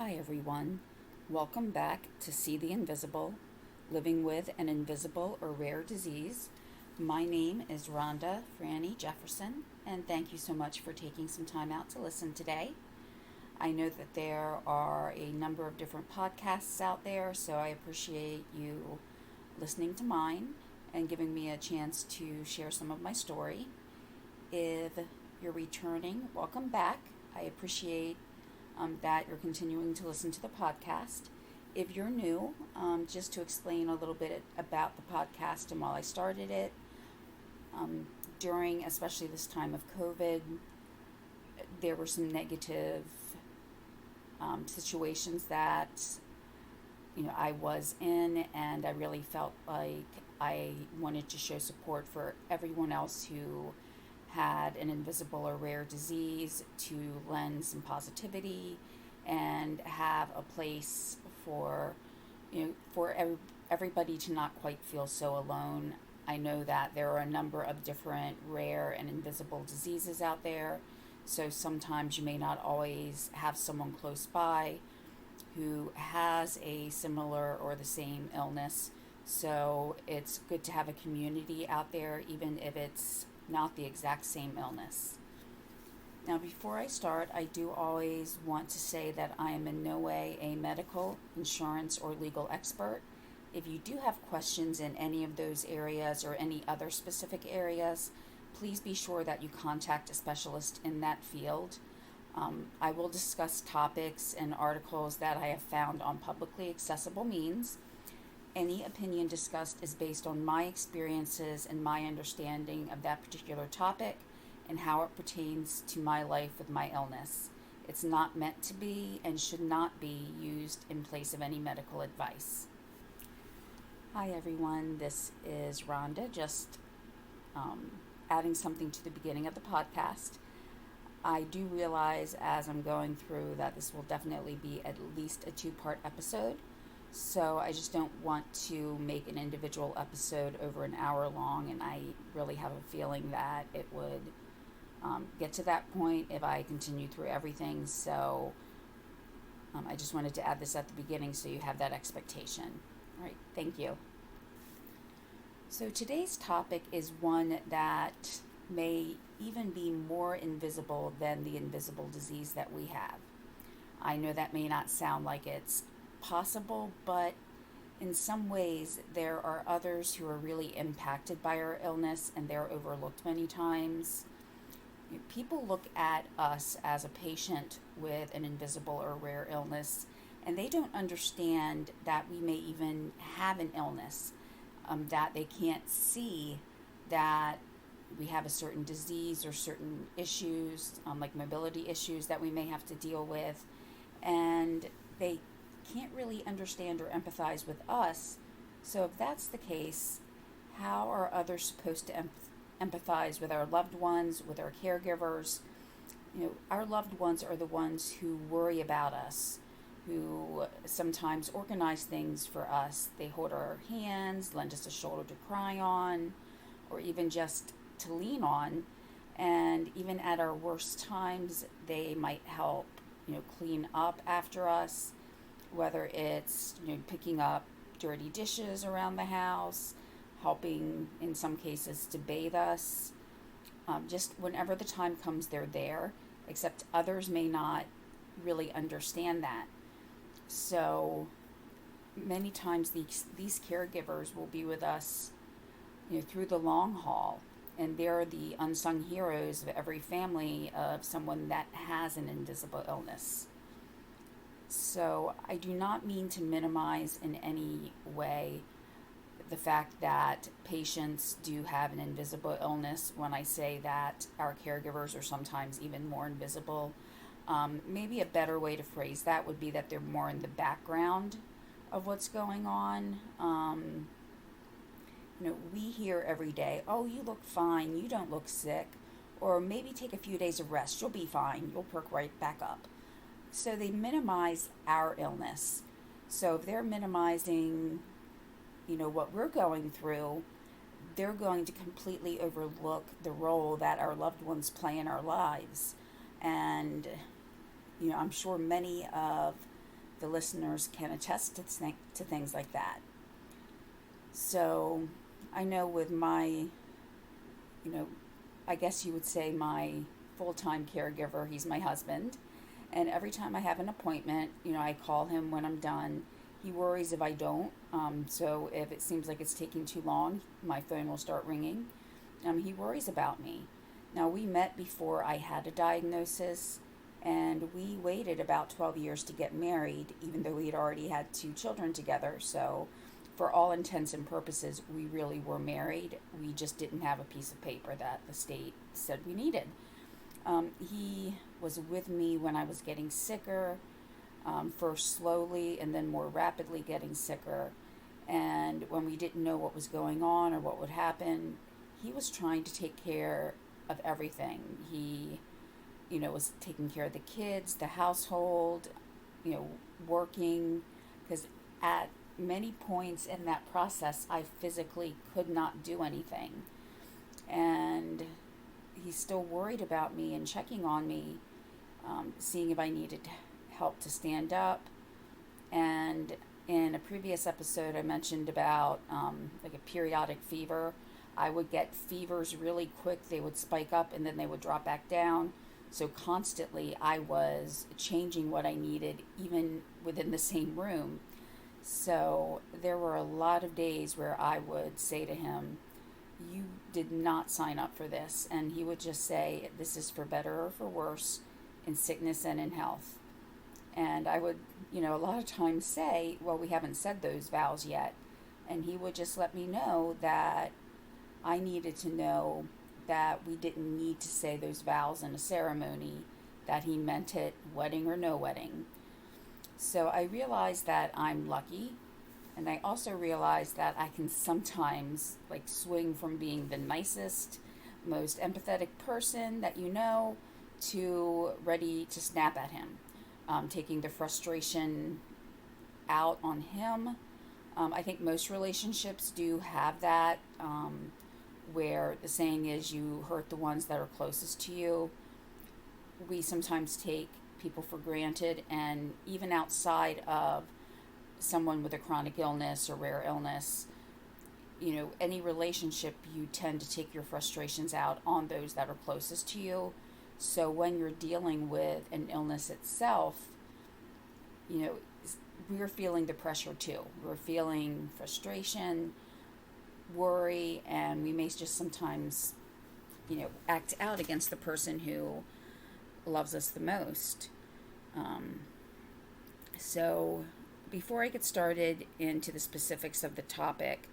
Hi everyone, welcome back to See the Invisible, living with an invisible or rare disease. My name is Rhonda Franny Jefferson, and thank you so much for taking some time out to listen today. I know that there are a number of different podcasts out there, so I appreciate you listening to mine and giving me a chance to share some of my story. If you're returning, welcome back. I appreciate that you're continuing to listen to the podcast. If you're new, just to explain a little bit about the podcast and while I started it, during especially this time of COVID, there were some negative situations that I was in, and I really felt like I wanted to show support for everyone else who had an invisible or rare disease, to lend some positivity and have a place for everybody to not quite feel so alone. I know that there are a number of different rare and invisible diseases out there, so sometimes you may not always have someone close by who has a similar or the same illness. So it's good to have a community out there, even if it's not the exact same illness. Now, before I start, I do always want to say that I am in no way a medical, insurance, or legal expert. If you do have questions in any of those areas or any other specific areas, please be sure that you contact a specialist in that field. I will discuss topics and articles that I have found on publicly accessible means. Any opinion discussed is based on my experiences and my understanding of that particular topic and how it pertains to my life with my illness. It's not meant to be and should not be used in place of any medical advice. Hi everyone, this is Rhonda, just adding something to the beginning of the podcast. I do realize as I'm going through that this will definitely be at least a 2-part episode. So I just don't want to make an individual episode over an hour long, and I really have a feeling that it would get to that point if I continue through everything. So I just wanted to add this at the beginning so you have that expectation. All right, thank you. So today's topic is one that may even be more invisible than the invisible disease that we have. I know that may not sound like it's possible, but in some ways there are others who are really impacted by our illness and they're overlooked many times. People look at us as a patient with an invisible or rare illness, and they don't understand that we may even have an illness, that they can't see that we have a certain disease or certain issues, like mobility issues that we may have to deal with, and they can't really understand or empathize with us. So if that's the case, how are others supposed to empathize with our loved ones, with our caregivers? Our loved ones are the ones who worry about us, who sometimes organize things for us. They hold our hands, lend us a shoulder to cry on, or even just to lean on. And even at our worst times, they might help, clean up after us, whether it's picking up dirty dishes around the house, helping in some cases to bathe us. Just whenever the time comes, they're there, except others may not really understand that. So many times these caregivers will be with us through the long haul, and they're the unsung heroes of every family of someone that has an invisible illness. So I do not mean to minimize in any way the fact that patients do have an invisible illness when I say that our caregivers are sometimes even more invisible. Maybe a better way to phrase that would be that they're more in the background of what's going on. We hear every day, oh, you look fine, you don't look sick, or maybe take a few days of rest, you'll be fine, you'll perk right back up. So they minimize our illness. So if they're minimizing, what we're going through, they're going to completely overlook the role that our loved ones play in our lives. And, I'm sure many of the listeners can attest to things like that. So I know with my, I guess you would say my full-time caregiver, he's my husband. And every time I have an appointment, I call him when I'm done. He worries if I don't. So if it seems like it's taking too long, my phone will start ringing. He worries about me. Now, we met before I had a diagnosis, and we waited about 12 years to get married, even though we had already had 2 children together. So for all intents and purposes, we really were married. We just didn't have a piece of paper that the state said we needed. He was with me when I was getting sicker, first slowly and then more rapidly getting sicker. And when we didn't know what was going on or what would happen, he was trying to take care of everything. He, was taking care of the kids, the household, working, because at many points in that process, I physically could not do anything. And he's still worried about me and checking on me, seeing if I needed help to stand up. And in a previous episode, I mentioned about like a periodic fever. I would get fevers really quick. They would spike up and then they would drop back down. So constantly I was changing what I needed, even within the same room. So there were a lot of days where I would say to him, "You did not sign up for this." And he would just say, "This is for better or for worse, in sickness and in health." And I would, a lot of times say, "Well, we haven't said those vows yet." And he would just let me know that I needed to know that we didn't need to say those vows in a ceremony, that he meant it, wedding or no wedding. So I realized that I'm lucky, and I also realized that I can sometimes swing from being the nicest, most empathetic person that to ready to snap at him, taking the frustration out on him. I think most relationships do have that, where the saying is you hurt the ones that are closest to you. We sometimes take people for granted, and even outside of someone with a chronic illness or rare illness, any relationship, you tend to take your frustrations out on those that are closest to you. So when you're dealing with an illness itself, we're feeling the pressure too. We're feeling frustration, worry, and we may just sometimes, act out against the person who loves us the most. So before I get started into the specifics of the topic,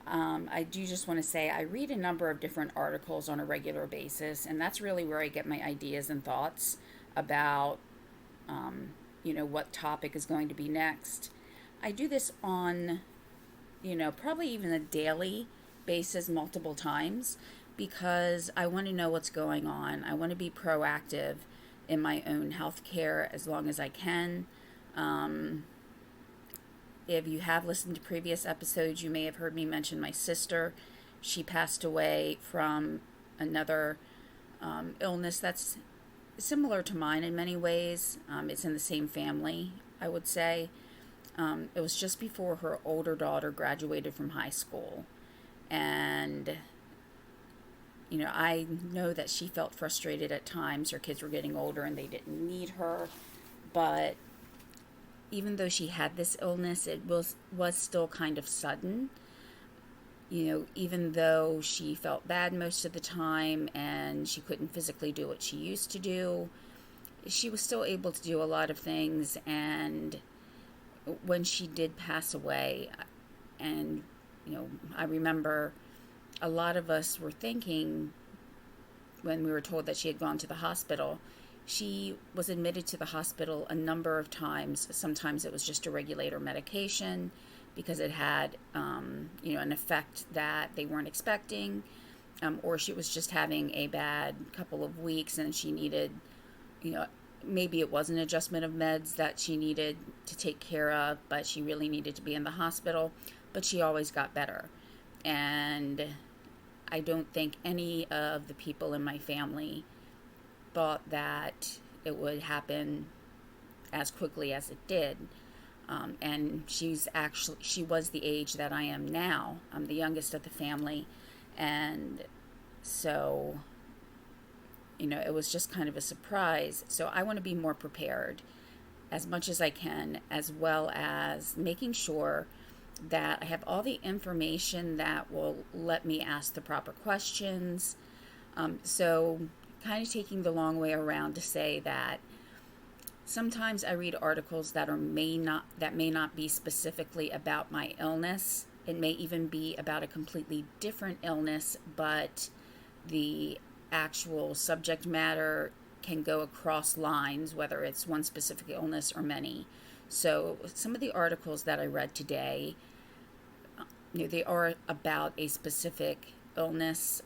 I do just want to say I read a number of different articles on a regular basis, and that's really where I get my ideas and thoughts about, what topic is going to be next. I do this on, probably even a daily basis multiple times, because I want to know what's going on. I want to be proactive in my own health care as long as I can. If you have listened to previous episodes, you may have heard me mention my sister. She passed away from another illness that's similar to mine in many ways. It's in the same family, I would say. It was just before her older daughter graduated from high school. And, I know that she felt frustrated at times. Her kids were getting older and they didn't need her. But even though she had this illness, it was still kind of sudden. Even though she felt bad most of the time and she couldn't physically do what she used to do, she was still able to do a lot of things. And when she did pass away, and, I remember a lot of us were thinking when we were told that she had gone to the hospital. She was admitted to the hospital a number of times. Sometimes it was just to regulate her medication because it had, an effect that they weren't expecting, or she was just having a bad couple of weeks and she needed, maybe it was an adjustment of meds that she needed to take care of, but she really needed to be in the hospital. But she always got better. And I don't think any of the people in my family thought that it would happen as quickly as it did. And she was the age that I am now. I'm the youngest of the family. And so, it was just kind of a surprise. So I want to be more prepared as much as I can, as well as making sure that I have all the information that will let me ask the proper questions. So kind of taking the long way around to say that sometimes I read articles that may not be specifically about my illness. It may even be about a completely different illness, but the actual subject matter can go across lines, whether it's one specific illness or many. So some of the articles that I read today, they are about a specific illness,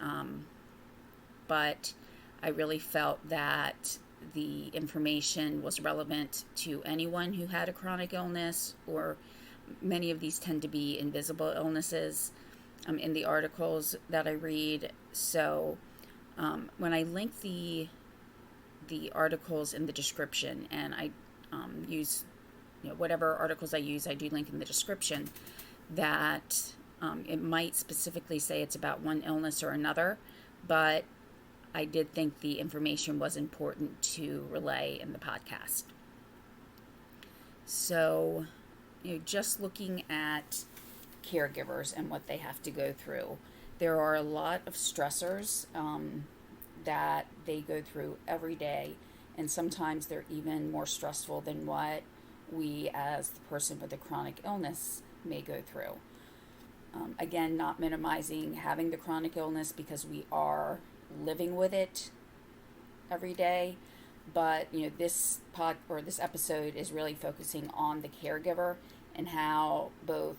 but I really felt that the information was relevant to anyone who had a chronic illness, or many of these tend to be invisible illnesses in the articles that I read. So when I link the articles in the description, and I use whatever articles I use, I do link in the description, that it might specifically say it's about one illness or another, but I did think the information was important to relay in the podcast. So, just looking at caregivers and what they have to go through, there are a lot of stressors that they go through every day, and sometimes they're even more stressful than what we as the person with a chronic illness may go through. Again, not minimizing having the chronic illness, because we are living with it every day, but this episode is really focusing on the caregiver and how both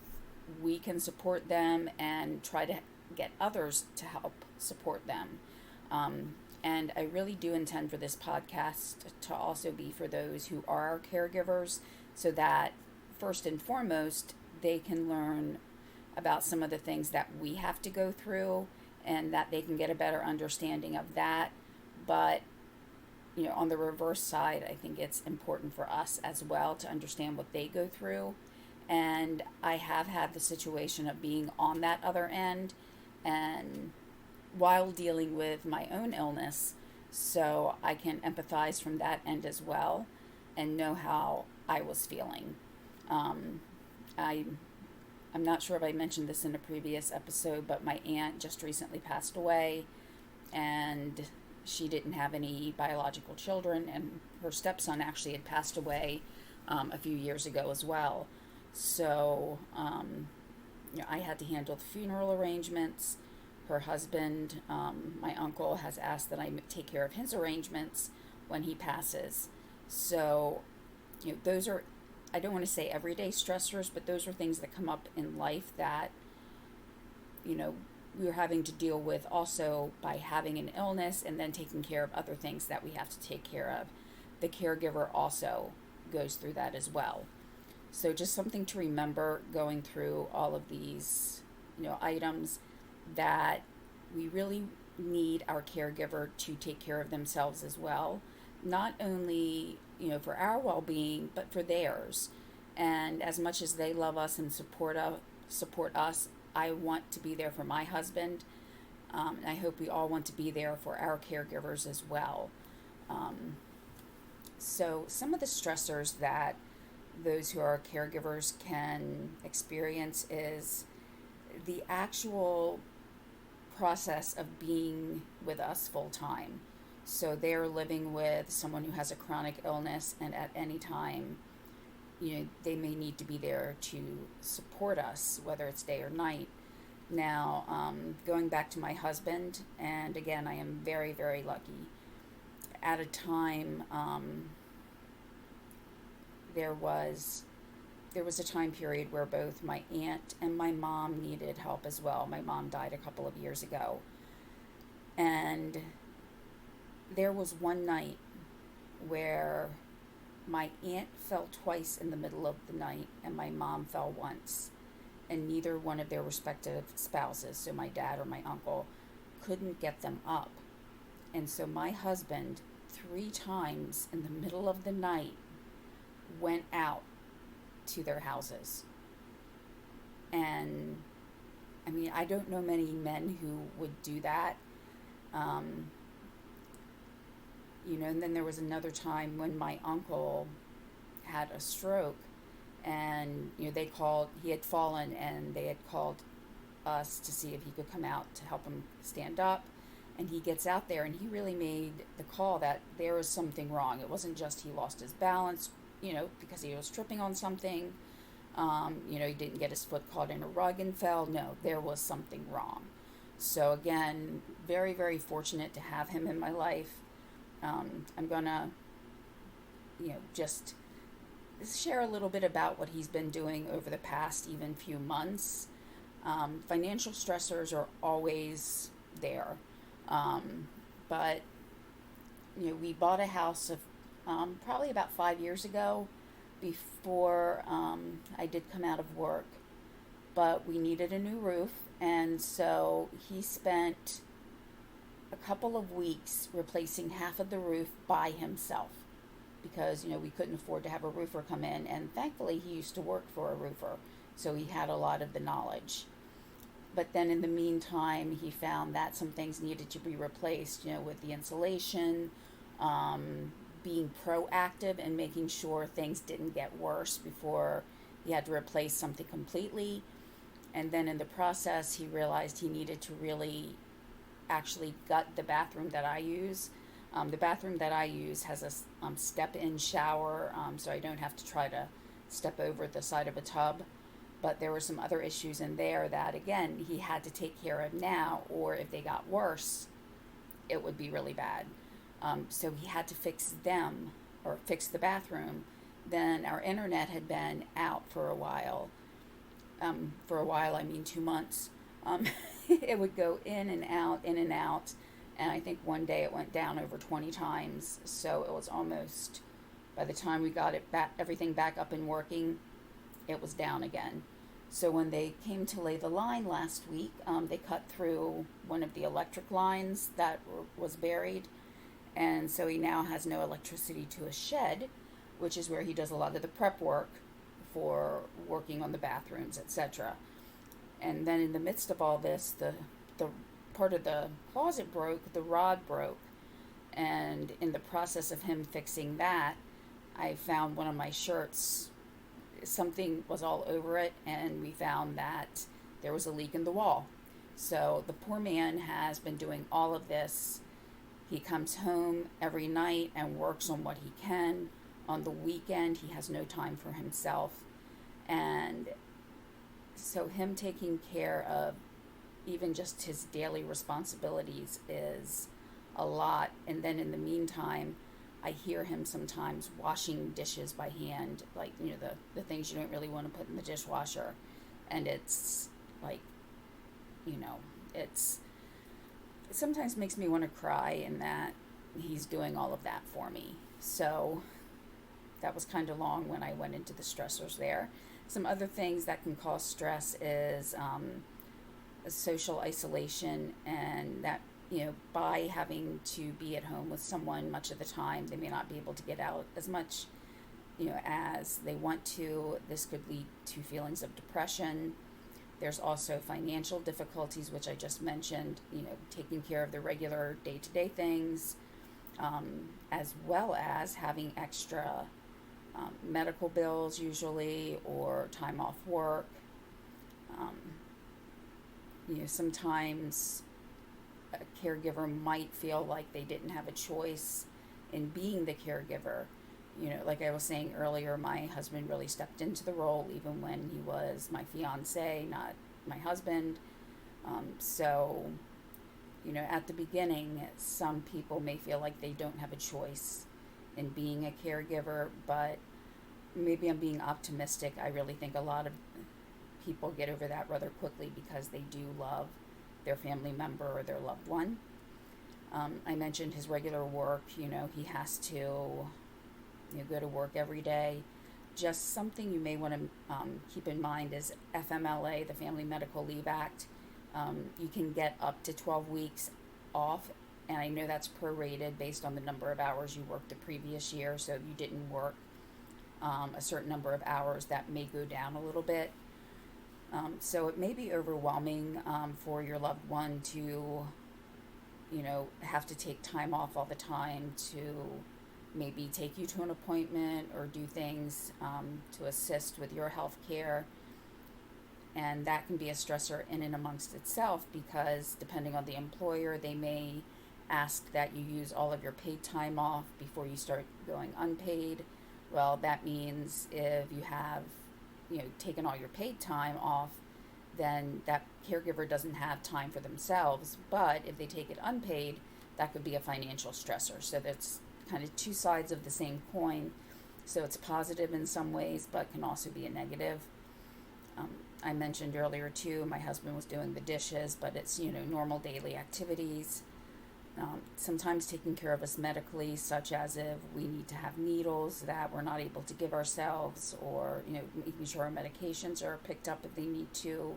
we can support them and try to get others to help support them. And I really do intend for this podcast to also be for those who are caregivers, so that first and foremost they can learn about some of the things that we have to go through, and that they can get a better understanding of that. But on the reverse side, I think it's important for us as well to understand what they go through. And I have had the situation of being on that other end, and while dealing with my own illness, so I can empathize from that end as well and know how I was feeling. I'm not sure if I mentioned this in a previous episode, but my aunt just recently passed away, and she didn't have any biological children, and her stepson actually had passed away a few years ago as well. So, I had to handle the funeral arrangements. Her husband, my uncle, has asked that I take care of his arrangements when he passes. So, those are, I don't want to say everyday stressors, but those are things that come up in life that, we're having to deal with also by having an illness and then taking care of other things that we have to take care of. The caregiver also goes through that as well. So just something to remember going through all of these, items, that we really need our caregiver to take care of themselves as well. Not only, for our well-being, but for theirs. And as much as they love us and support us, I want to be there for my husband. And I hope we all want to be there for our caregivers as well. So some of the stressors that those who are caregivers can experience is the actual process of being with us full time. So they're living with someone who has a chronic illness, and at any time, they may need to be there to support us, whether it's day or night. Now, going back to my husband, and again, I am very, very lucky. At a time, there was a time period where both my aunt and my mom needed help as well. My mom died a couple of years ago. And there was one night where my aunt fell twice in the middle of the night, and my mom fell once. And neither one of their respective spouses, so my dad or my uncle, couldn't get them up. And so my husband, 3 times in the middle of the night, went out into their houses. And I mean, I don't know many men who would do that. Um, and then there was another time when my uncle had a stroke, and they called. He had fallen, and they had called us to see if he could come out to help him stand up. And he gets out there, and he really made the call that there was something wrong. It wasn't just he lost his balance, because he was tripping on something. He didn't get his foot caught in a rug and fell. No, there was something wrong. So again, very, very fortunate to have him in my life. I'm gonna, just share a little bit about what he's been doing over the past even few months. Financial stressors are always there. But, we bought a house of probably about 5 years ago before I did come out of work. But we needed a new roof, and so he spent a couple of weeks replacing half of the roof by himself because, we couldn't afford to have a roofer come in, and thankfully he used to work for a roofer, so he had a lot of the knowledge. But then in the meantime, he found that some things needed to be replaced, with the insulation, being proactive and making sure things didn't get worse before he had to replace something completely. And then in the process, he realized he needed to really actually gut the bathroom that I use. The bathroom that I use has a step-in shower, so I don't have to try to step over the side of a tub. But there were some other issues in there that, again, he had to take care of now, or if they got worse, it would be really bad. So he had to fix them, or fix the bathroom. Then our internet had been out for a while. I mean 2 months. It would go in and out, and I think one day it went down over 20 times. So it was almost, by the time we got it back, everything back up and working, it was down again. So when they came to lay the line last week, they cut through one of the electric lines that was buried, and so he now has no electricity to a shed, which is where he does a lot of the prep work for working on the bathrooms, etc. And then in the midst of all this, the part of the closet broke, the rod broke, and in the process of him fixing that, I found one of my shirts, something was all over it, and we found that there was a leak in the wall. So the poor man has been doing all of this. He comes home every night and works on what he can. On the weekend, he has no time for himself. And so him taking care of even just his daily responsibilities is a lot. And then in the meantime, I hear him sometimes washing dishes by hand, like, the things you don't really want to put in the dishwasher. And it's like, it sometimes makes me want to cry in that he's doing all of that for me. So that was kind of long when I went into the stressors there. Some other things that can cause stress is social isolation, and that, by having to be at home with someone much of the time, they may not be able to get out as much, as they want to. This could lead to feelings of depression. There's also financial difficulties, which I just mentioned, taking care of the regular day-to-day things, as well as having extra medical bills usually, or time off work. Sometimes a caregiver might feel like they didn't have a choice in being the caregiver. Like I was saying earlier, my husband really stepped into the role even when he was my fiance, not my husband. So, at the beginning, some people may feel like they don't have a choice in being a caregiver, but maybe I'm being optimistic. I really think a lot of people get over that rather quickly because they do love their family member or their loved one. I mentioned his regular work. He has to go to work every day. Just something you may want to keep in mind is FMLA, the Family Medical Leave Act. You can get up to 12 weeks off, and I know that's prorated based on the number of hours you worked the previous year. So if you didn't work a certain number of hours, that may go down a little bit. So it may be overwhelming for your loved one to, have to take time off all the time to maybe take you to an appointment or do things to assist with your health care. And that can be a stressor in and amongst itself, because depending on the employer, they may ask that you use all of your paid time off before you start going unpaid. Well, that means if you have, taken all your paid time off, then that caregiver doesn't have time for themselves. But if they take it unpaid, that could be a financial stressor. So that's kind of two sides of the same coin. So it's positive in some ways, but can also be a negative. I mentioned earlier too, my husband was doing the dishes, but it's, normal daily activities. Sometimes taking care of us medically, such as if we need to have needles that we're not able to give ourselves, or, making sure our medications are picked up if they need to.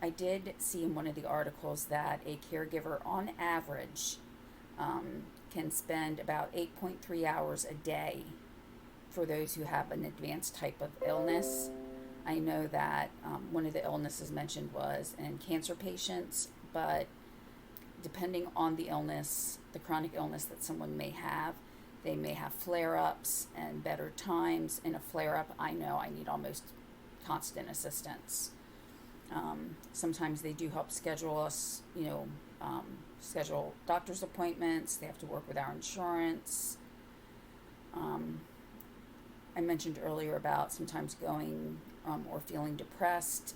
I did see in one of the articles that a caregiver on average can spend about 8.3 hours a day for those who have an advanced type of illness. I know that one of the illnesses mentioned was in cancer patients, but depending on the illness, the chronic illness that someone may have, they may have flare-ups and better times. In a flare-up, I know I need almost constant assistance. Sometimes they do help schedule us, schedule doctor's appointments. They have to work with our insurance. I mentioned earlier about sometimes going or feeling depressed.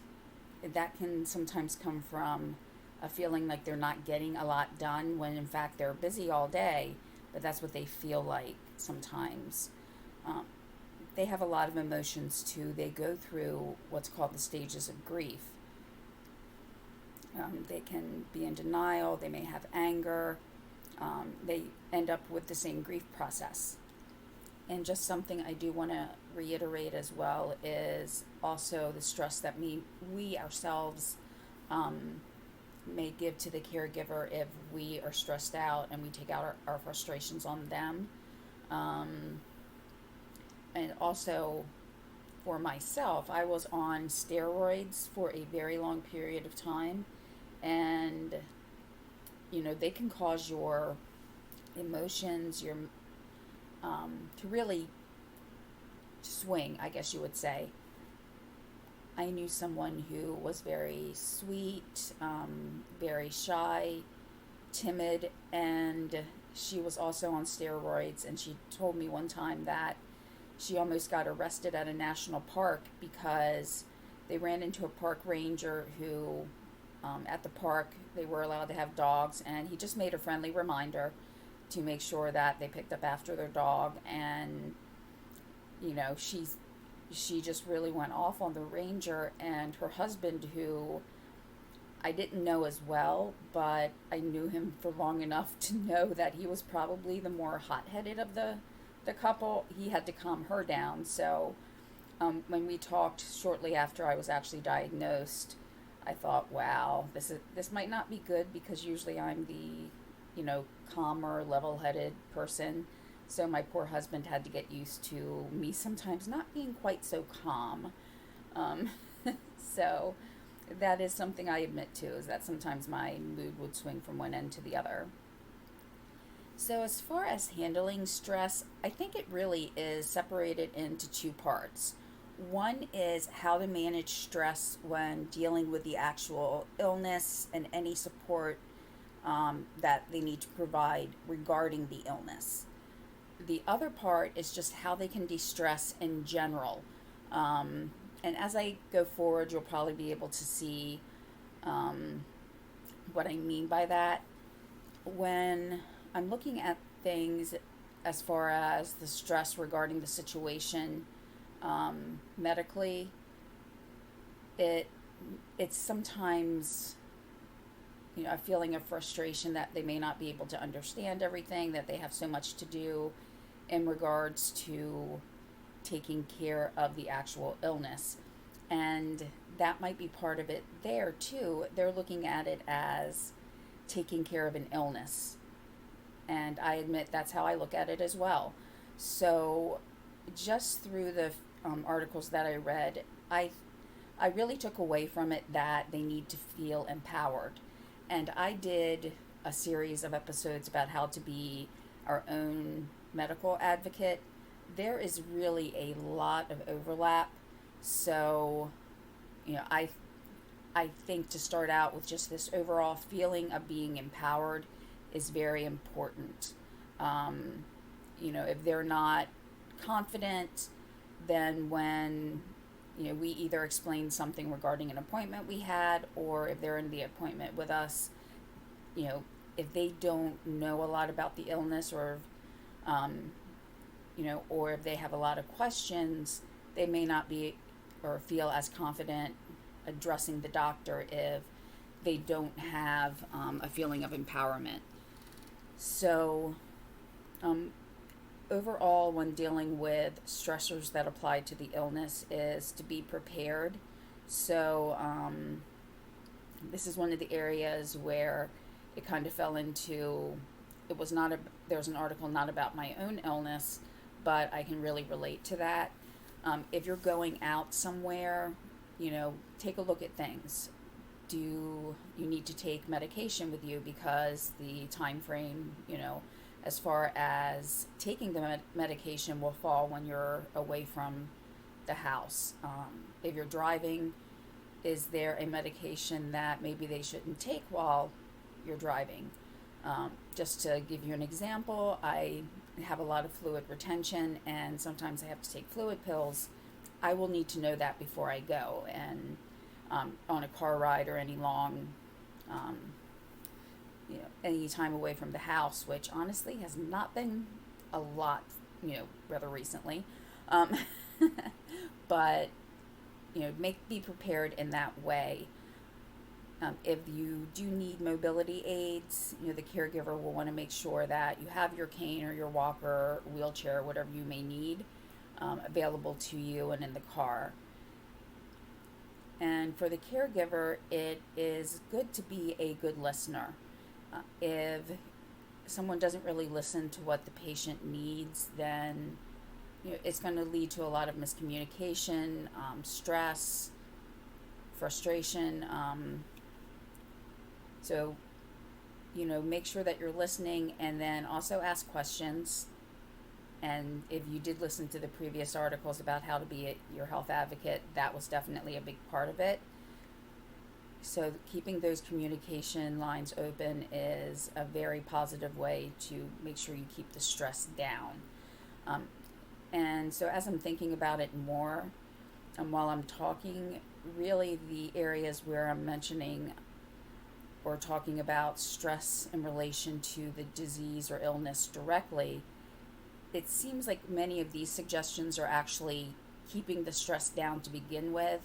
That can sometimes come from a feeling like they're not getting a lot done, when in fact they're busy all day, but that's what they feel like sometimes. They have a lot of emotions too. They go through what's called the stages of grief. They can be in denial, they may have anger, they end up with the same grief process. And just something I do want to reiterate as well is also the stress that we ourselves may give to the caregiver if we are stressed out and we take out our frustrations on them. And also for myself, I was on steroids for a very long period of time, and they can cause your emotions, your to really swing, I guess you would say. I knew someone who was very sweet, very shy, timid, and she was also on steroids. And she told me one time that she almost got arrested at a national park because they ran into a park ranger who, at the park, they were allowed to have dogs, and he just made a friendly reminder to make sure that they picked up after their dog. And she just really went off on the ranger, and her husband, who I didn't know as well, but I knew him for long enough to know that he was probably the more hot-headed of the couple. He had to calm her down. So when we talked shortly after I was actually diagnosed, I thought, wow, this might not be good, because usually I'm the calmer, level-headed person. So my poor husband had to get used to me sometimes not being quite so calm. So that is something I admit to, is that sometimes my mood would swing from one end to the other. So as far as handling stress, I think it really is separated into two parts. One is how to manage stress when dealing with the actual illness and any support that they need to provide regarding the illness. The other part is just how they can de-stress in general. And as I go forward, you'll probably be able to see what I mean by that. When I'm looking at things as far as the stress regarding the situation medically, it's sometimes a feeling of frustration that they may not be able to understand everything, that they have so much to do in regards to taking care of the actual illness. And that might be part of it there too. They're looking at it as taking care of an illness. And I admit that's how I look at it as well. So just through the articles that I read, I really took away from it that they need to feel empowered. And I did a series of episodes about how to be our own medical advocate. There is really a lot of overlap. So, I think to start out with just this overall feeling of being empowered is very important. Um, if they're not confident, then when we either explain something regarding an appointment we had, or if they're in the appointment with us, you know, if they don't know a lot about the illness, um, or if they have a lot of questions, they may not be or feel as confident addressing the doctor if they don't have a feeling of empowerment. So, um, overall, when dealing with stressors that apply to the illness, is to be prepared. So, this is one of the areas where it kind of fell into. It was not a. There was an article not about my own illness, but I can really relate to that. If you're going out somewhere, take a look at things. Do you need to take medication with you, because the time frame, as far as taking the medication will fall when you're away from the house. If you're driving, is there a medication that maybe they shouldn't take while you're driving? Just to give you an example, I have a lot of fluid retention, and sometimes I have to take fluid pills. I will need to know that before I go, and on a car ride or any long, um, any time away from the house, which honestly has not been a lot, rather recently. Um, but, be prepared in that way. If you do need mobility aids, the caregiver will want to make sure that you have your cane or your walker, wheelchair, whatever you may need, available to you and in the car. And for the caregiver, it is good to be a good listener. If someone doesn't really listen to what the patient needs, then it's going to lead to a lot of miscommunication, stress, frustration. So, make sure that you're listening, and then also ask questions. And if you did listen to the previous articles about how to be your health advocate, that was definitely a big part of it. So keeping those communication lines open is a very positive way to make sure you keep the stress down. And so as I'm thinking about it more, while I'm talking, really the areas where I'm mentioning or talking about stress in relation to the disease or illness directly, it seems like many of these suggestions are actually keeping the stress down to begin with,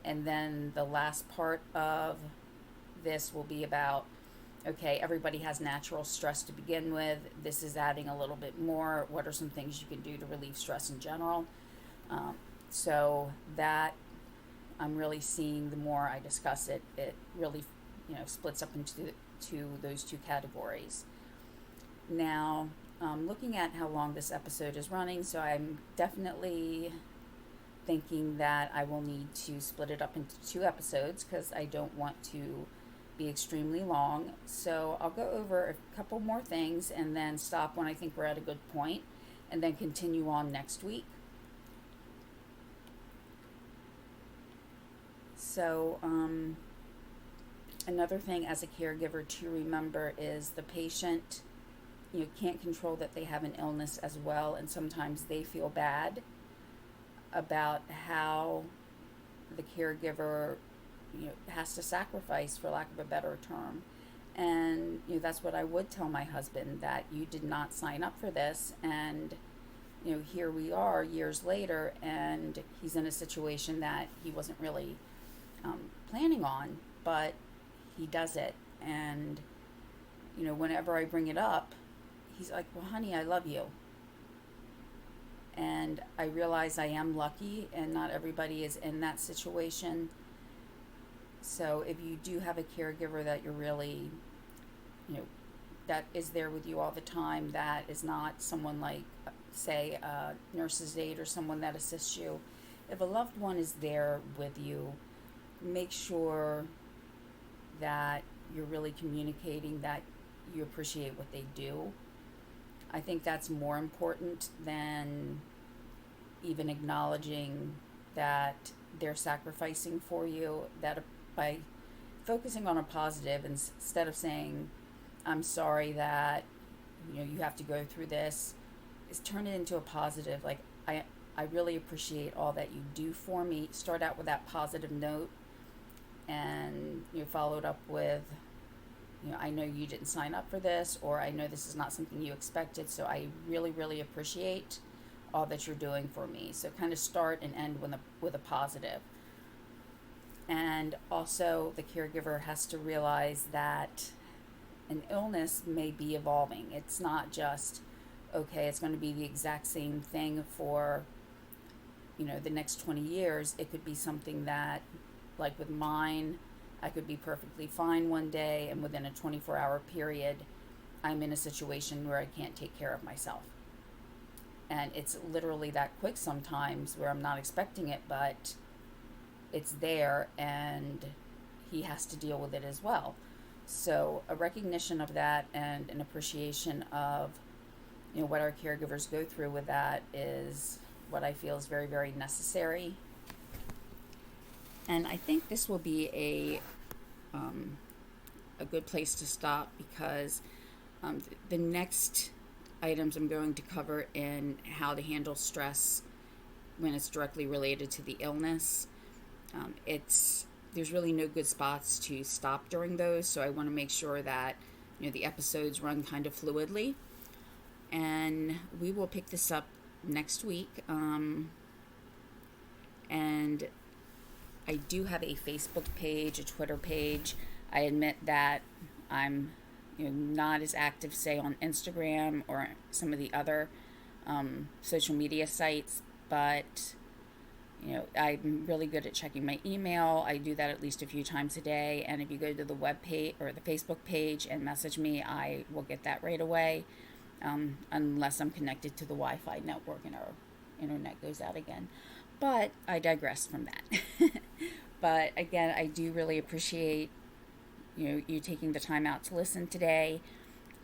and then the last part of this will be about, okay, everybody has natural stress to begin with. This is adding a little bit more. What are some things you can do to relieve stress in general? So that I'm really seeing, the more I discuss it, it really, splits up into those two categories. Now, looking at how long this episode is running, so I'm definitely thinking that I will need to split it up into 2 episodes, because I don't want to be extremely long. So I'll go over a couple more things and then stop when I think we're at a good point, and then continue on next week. So, another thing as a caregiver to remember is the patient, can't control that they have an illness as well, and sometimes they feel bad about how the caregiver, has to sacrifice, for lack of a better term. And, that's what I would tell my husband, that you did not sign up for this, and, here we are years later, and he's in a situation that he wasn't really planning on, but he does it. And, whenever I bring it up, he's like, well, honey, I love you. And I realize I am lucky, and not everybody is in that situation. So if you do have a caregiver that you're really, that is there with you all the time, that is not someone like say a nurse's aide or someone that assists you, if a loved one is there with you, make sure that you're really communicating that you appreciate what they do. I think that's more important than even acknowledging that they're sacrificing for you. That by focusing on a positive instead of saying, I'm sorry that you have to go through this, is turn it into a positive. Like, I really appreciate all that you do for me. Start out with that positive note, and followed up with, I know you didn't sign up for this, or I know this is not something you expected, so I really, really appreciate all that you're doing for me. So kind of start and end with a positive. And also, the caregiver has to realize that an illness may be evolving. It's not just, okay, it's going to be the exact same thing for, the next 20 years. It could be something that, like with mine, I could be perfectly fine one day, and within a 24-hour period, I'm in a situation where I can't take care of myself. And it's literally that quick sometimes where I'm not expecting it, but it's there, and he has to deal with it as well. So a recognition of that and an appreciation of what our caregivers go through with that is what I feel is very, very necessary. And I think this will be a good place to stop, because the next items I'm going to cover in how to handle stress when it's directly related to the illness. There's really no good spots to stop during those, so I want to make sure that the episodes run kind of fluidly, and we will pick this up next week. And I do have a Facebook page, a Twitter page. I admit that I'm not as active, say, on Instagram or some of the other social media sites, but I'm really good at checking my email. I do that at least a few times a day, and if you go to the web page or the Facebook page and message me, I will get that right away, unless I'm connected to the Wi-Fi network and our internet goes out again. But I digress from that. But again, I do really appreciate you taking the time out to listen today.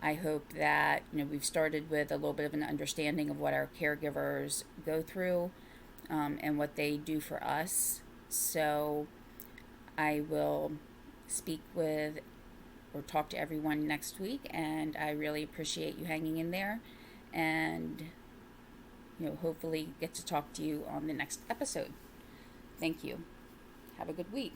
I hope that we've started with a little bit of an understanding of what our caregivers go through, and what they do for us. So I will speak with or talk to everyone next week, and I really appreciate you hanging in there, and hopefully get to talk to you on the next episode. Thank you. Have a good week.